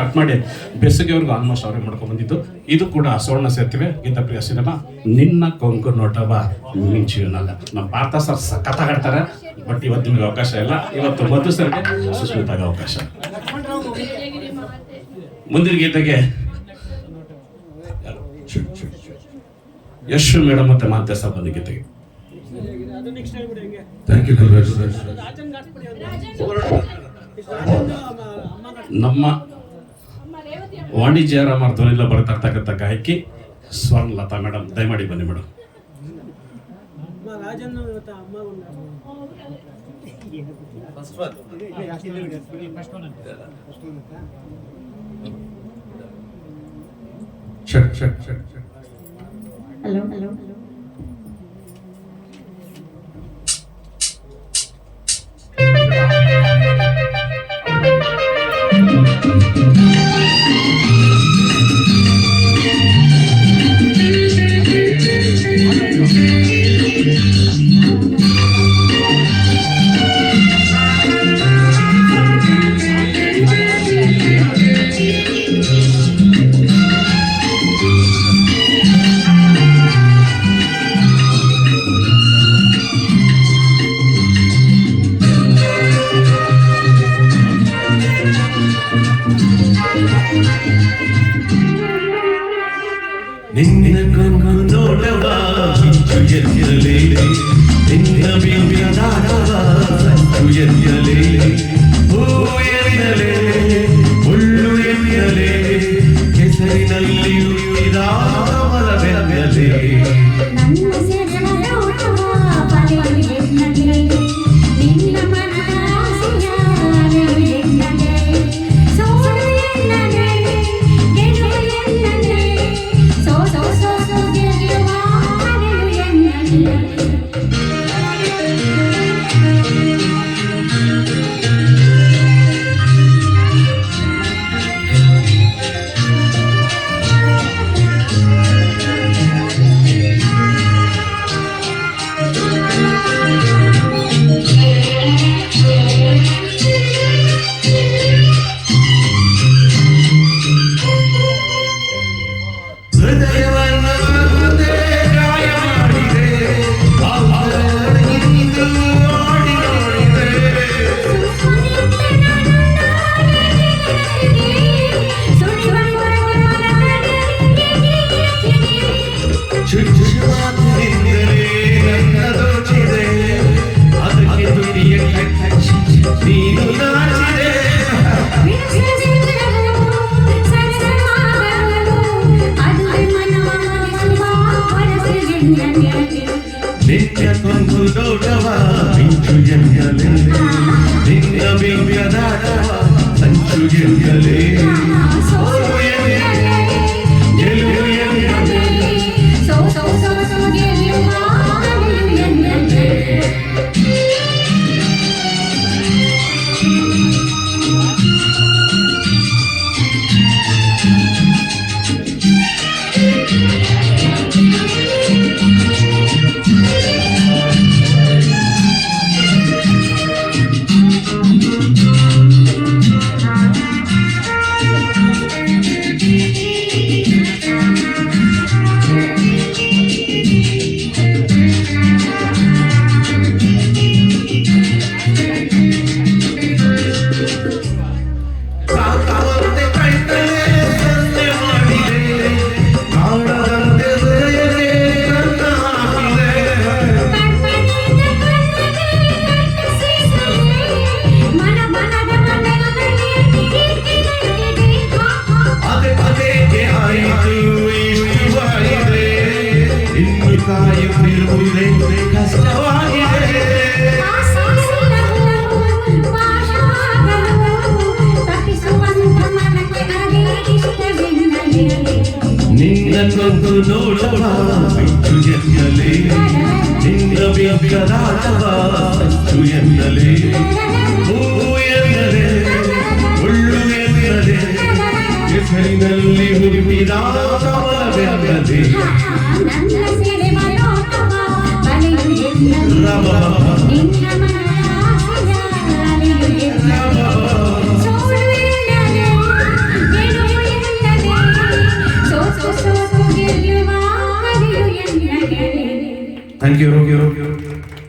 Cut ಮಾಡಿ ಬೆಸುಗೆವರೆಗೂ almost ಅವ್ರಿಗೆ ಮಾಡ್ಕೊಂಡು ಬಂದಿದ್ದು. ಇದು ಕೂಡ ಸುವರ್ಣ ಸೇರ್ತಿವೆ ಗೀತಪ್ರಿಯ ಸಿನಿಮಾ. ನಿನ್ನ ಕೊಂಕು ನೋಟವ ಮಿಂಚುನಲ್ಲ. ನಮ್ಮ ಭಾರತ ಸರ್ ಸಖತ್ತಾಗಾಡ್ತಾರೆ. ಬಟ್ ಇವತ್ತು ನಿಮಗೆ ಅವಕಾಶ ಇಲ್ಲ. ಇವತ್ತು ಮಧು ಸರ್ಗೆ ಸುಶ್ಮಿತಾಗ ಅವಕಾಶ. ಮುಂದಿನ ಗೀತೆಗೆ ಯಶ್ ಮೇಡಮ್ ಮತ್ತೆ ಮಾತೆ ಸರ್ ಬಂದ ಗೀತೆಗೆ. Thank you. ನಮ್ಮ ವಾಣಿಜ್ಯ ರಾಮರ್ ಧ್ವನಿಲ್ಲ ಬರ್ತಾ ಇರ್ತಕ್ಕಂಥ ಗಾಯಕಿ ಸ್ವರ್ಣಲತಾ ಮೇಡಮ್, ದಯಮಾಡಿ ಬನ್ನಿ ಮೇಡಮ್. ಹಲೋ ಹಲೋ ನಿನ್ನ ಕೊಂಗು ನೋಡವ ಮಿಂಚು ಎನ್ನಲೇ, ನಿನ್ನ ಬಿಂಬಿಯಾಡವ ಸಂಚು ಎನ್ನಲೇ, ಹೂ ಎನ್ನಲೇ, ಮುಳ್ಳು ಎನ್ನಲೇ, ಕೆಸರಿನಲ್ಲಿ ಉಳಿದ ಮರವೆನ್ನಲೇ. ನಿನ್ನ ಕೊಂಗು ನೋಡವ ಮಿಂಚು ಎನ್ನಲೇ, ನಿನ್ನ ಬಿಂಬಿಯಾಡವ ಸಂಚು ಎನ್ನಲೇ, ಗೆಲುವು ಎನ್ನಲೇ. ನಿನ್ನ ಕೊಂಗು ನೋಡವ ಮಿಂಚು ಎನ್ನಲೇ, ನಿನ್ನ ಬಿಂಬಿಯಾಡವ ಸಂಚು ಎನ್ನಲೇ, ಹೂ ಎನ್ನಲೇ, ಮುಳ್ಳು ಎನ್ನಲೇ, ಕೆಸರಿನಲ್ಲಿ ಹುರಿದ ಮರವೆನ್ನಲೇ. ರಮ ಥ್ಯಾಂಕ್ ಯು